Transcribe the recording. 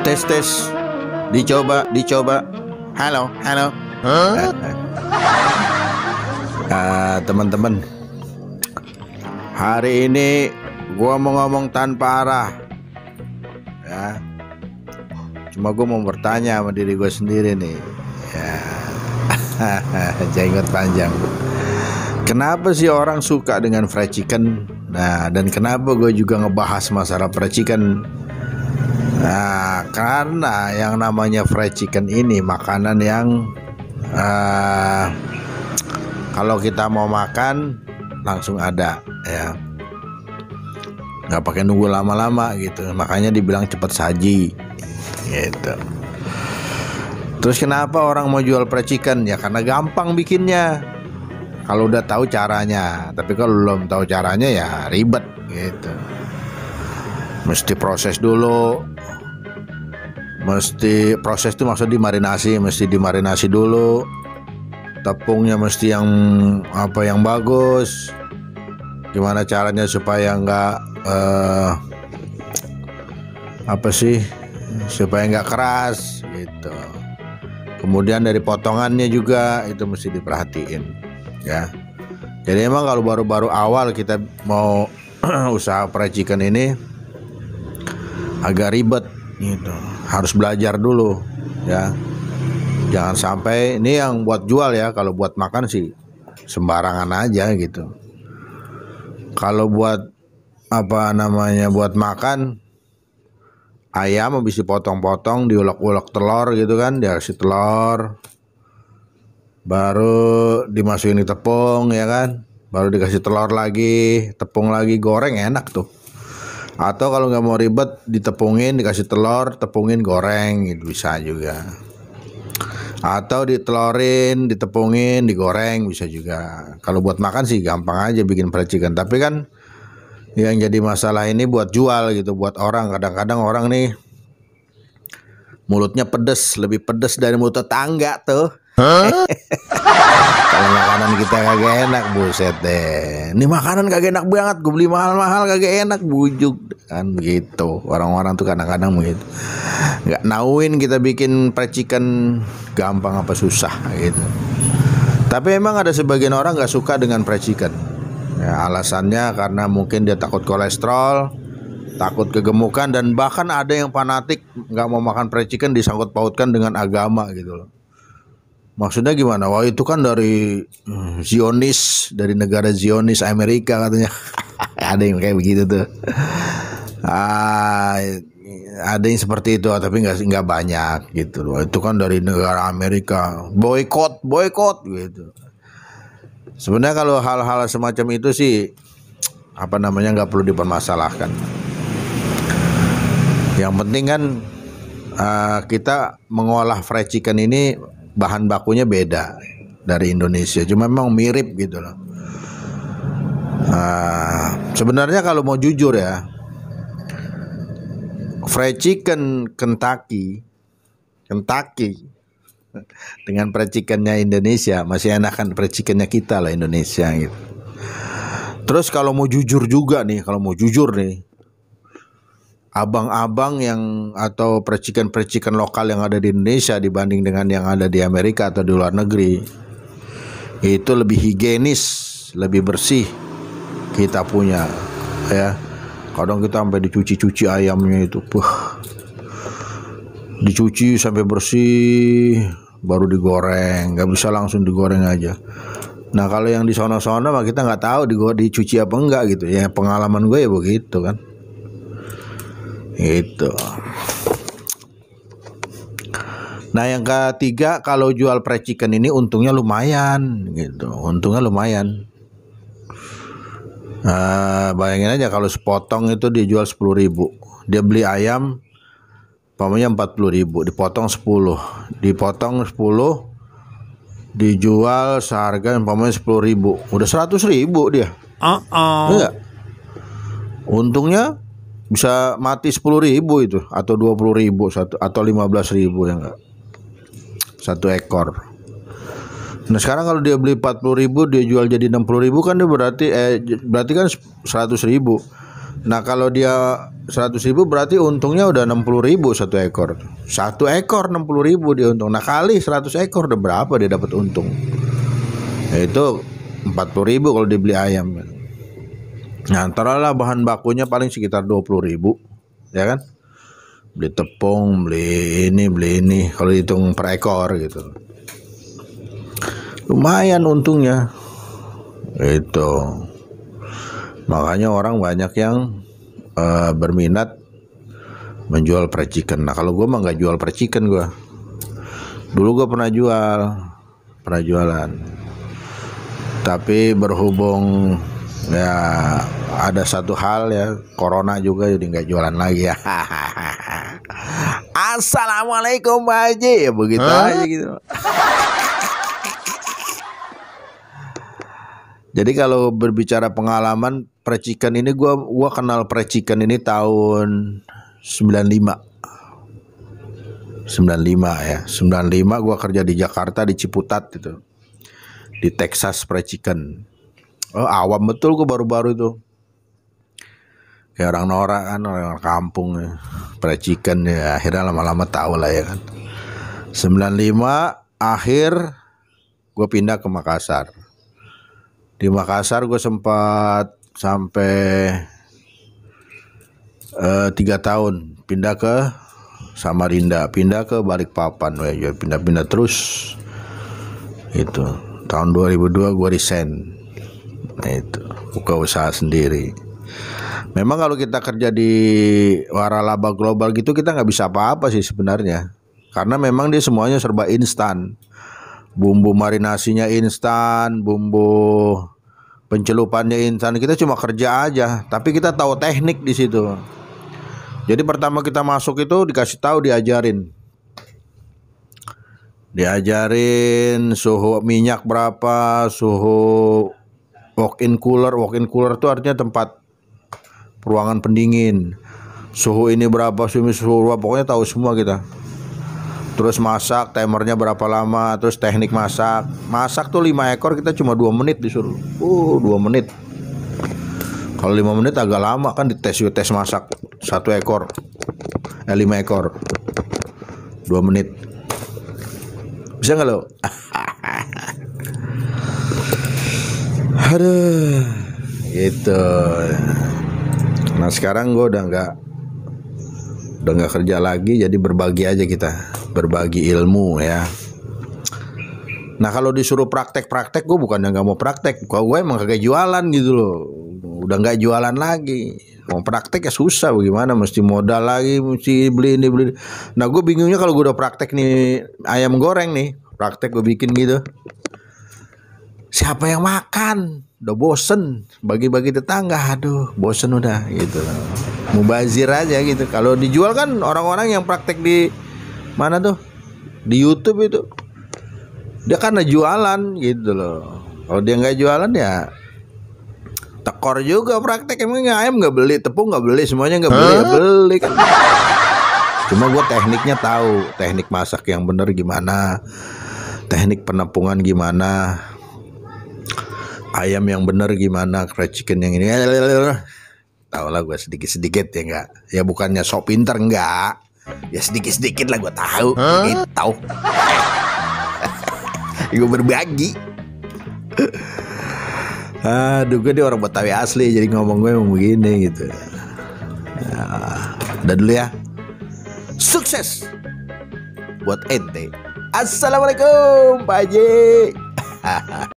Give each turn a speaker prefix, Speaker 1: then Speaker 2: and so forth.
Speaker 1: Tes tes. Dicoba. Halo. Teman-teman, hari ini gua mau ngomong tanpa arah. Ya. Cuma gua mau bertanya sama diri gua sendiri nih. Ya. Jenggot panjang. Kenapa sih orang suka dengan fried chicken? Nah, dan kenapa gue juga ngebahas masalah fried chicken? Nah, karena yang namanya fried chicken ini makanan yang kalau kita mau makan langsung ada, ya, nggak pakai nunggu lama-lama gitu. Makanya dibilang cepet saji, gitu. Terus kenapa orang mau jual fried chicken? Ya karena gampang bikinnya. Kalau udah tahu caranya, tapi kalau belum tahu caranya ya ribet gitu. Mesti proses dulu. Mesti proses itu maksud mesti dimarinasi dulu. Tepungnya mesti yang yang bagus. Gimana caranya supaya supaya nggak keras gitu. Kemudian dari potongannya juga itu mesti diperhatiin. Ya, jadi emang kalau baru-baru awal kita mau usaha fried chicken ini agak ribet gitu, harus belajar dulu ya. Jangan sampai ini yang buat jual ya, kalau buat makan sih sembarangan aja gitu. Kalau buat buat makan, ayam habis dipotong-potong, diulek-ulek telur gitu kan, dikasih telur, baru dimasukin di tepung ya kan, baru dikasih telur lagi, tepung lagi, goreng enak tuh. Atau kalau nggak mau ribet, ditepungin, dikasih telur, tepungin, goreng gitu bisa juga. Atau ditelorin, ditepungin, digoreng bisa juga. Kalau buat makan sih gampang aja bikin fried chicken. Tapi kan yang jadi masalah ini buat jual gitu, buat orang. Kadang-kadang orang nih mulutnya pedes, lebih pedes dari mulut tetangga tuh. Kalau makanan kita kagak enak, buset deh. Ini makanan kagak enak banget, gue beli mahal-mahal kagak enak, bujuk kan begitu. Orang-orang tuh kadang-kadang begitu. Nggak nauin kita bikin fried chicken gampang apa susah gitu. Tapi emang ada sebagian orang nggak suka dengan fried chicken. Ya, alasannya karena mungkin dia takut kolesterol, takut kegemukan, dan bahkan ada yang fanatik nggak mau makan fried chicken disangkut pautkan dengan agama gitu loh. Maksudnya gimana? Wah itu kan dari Zionis, dari negara Zionis Amerika katanya. Ada yang kayak begitu tuh. Ada yang seperti itu, tapi nggak banyak gitu loh. Itu kan dari negara Amerika, boykot gitu. Sebenarnya kalau hal-hal semacam itu sih nggak perlu dipermasalahkan. Yang penting kan kita mengolah fried chicken ini bahan bakunya beda dari Indonesia, cuma memang mirip gitu loh. Sebenarnya kalau mau jujur ya, fried chicken Kentucky dengan fried chickennya Indonesia masih enakan fried chickennya kita lah Indonesia gitu. Terus kalau mau jujur nih, abang-abang yang atau fried chicken lokal yang ada di Indonesia dibanding dengan yang ada di Amerika atau di luar negeri, itu lebih higienis, lebih bersih kita punya ya. Kadang kita sampai dicuci ayamnya itu, dicuci sampai bersih baru digoreng, nggak bisa langsung digoreng aja. Nah kalau yang di sono-sono mah kita nggak tahu dicuci apa enggak gitu ya. Pengalaman gue ya begitu kan. Itu. Nah yang ketiga, kalau jual fried chicken ini untungnya lumayan gitu. Bayangin aja kalau sepotong itu dijual 10.000. Dia beli ayam pamannya 40.000, dipotong 10, dijual seharga pamannya 10.000, udah 100.000 dia. Enggak. Untungnya bisa mati 10.000 itu, atau 20.000 atau 15.000 ya enggak, satu ekor. Nah sekarang kalau dia beli 40.000, dia jual jadi 60.000 kan, dia berarti kan 100.000. Nah kalau dia 100.000 berarti untungnya udah 60.000 satu ekor. Satu ekor 60.000 dia untung. Nah kali 100 ekor udah berapa dia dapat untung? Itu 40.000 kalau dibeli ayam. Nah antaralah bahan bakunya paling sekitar 20.000, ya kan? Beli tepung, beli ini. Kalau dihitung per ekor gitu, lumayan untungnya. Itu makanya orang banyak yang berminat menjual percikan. Nah kalau gue mah nggak jual percikan gue. Dulu gue pernah jualan. Tapi berhubung ya ada satu hal ya, corona juga, jadi nggak jualan lagi ya. Assalamualaikum Pak Haji, ya begitu aja gitu. Jadi kalau berbicara pengalaman percikan ini, gua kenal percikan ini tahun 95 ya. 95 gua kerja di Jakarta di Ciputat itu. Di Texas percikan. Oh, awam betul gua baru-baru itu. Kayak orang norak kan, orang kampung ya. Percikan ya, akhirnya lama-lama tahu lah ya kan. 95 akhir gua pindah ke Makassar. Di Makassar gue sempat sampai 3 tahun, pindah ke Samarinda, pindah ke Balikpapan, pindah-pindah terus. Itu tahun 2002 gue resign. Nah, itu buka usaha sendiri. Memang kalau kita kerja di waralaba global gitu kita nggak bisa apa-apa sih sebenarnya, karena memang dia semuanya serba instan. Bumbu marinasinya instan, bumbu pencelupannya instan. Kita cuma kerja aja, tapi kita tahu teknik di situ. Jadi pertama kita masuk itu dikasih tahu, diajarin suhu minyak berapa, suhu walk-in cooler. Walk-in cooler itu artinya tempat ruangan pendingin. Suhu ini berapa, suhu berapa, pokoknya tahu semua kita. Terus masak, timernya berapa lama, terus teknik masak. Masak tuh 5 ekor kita cuma 2 menit disuruh. 2 menit. Kalau 5 menit agak lama kan tes masak 1 ekor. 5 ekor. 2 menit. Bisa nggak lo? Aduh, gitu. Nah sekarang gue udah nggak kerja lagi, jadi berbagi aja kita, berbagi ilmu ya. Nah kalau disuruh praktek gue bukannya nggak mau praktek, kalau gue emang kagak jualan gitu loh, udah nggak jualan lagi. Mau praktek ya susah, bagaimana, mesti modal lagi, mesti beli ini. Nah gue bingungnya kalau gue udah praktek nih ayam goreng nih, praktek gue bikin gitu, siapa yang makan? Udah bosen, bagi-bagi tetangga, aduh bosen udah gitu. Mubazir aja gitu. Kalau dijual kan orang-orang yang praktek di mana tuh, di YouTube itu, dia kan jualan gitu loh. Kalau dia nggak jualan ya tekor juga praktek. Emangnya ayam nggak beli, tepung nggak beli, semuanya nggak beli, ya beli kan. Cuma gue tekniknya tahu, teknik masak yang bener gimana, teknik penepungan gimana, ayam yang bener gimana, fried chicken yang ini. Tahu lah gue sedikit-sedikit ya, enggak. Ya bukannya sok pinter, enggak. Ya sedikit-sedikit lah gue tahu. Gitu. Gue berbagi. Aduh, gue dia orang Betawi asli, jadi ngomong gue emang begini gitu. Udah dulu ya. Sukses buat ente. Assalamualaikum Pak Haji.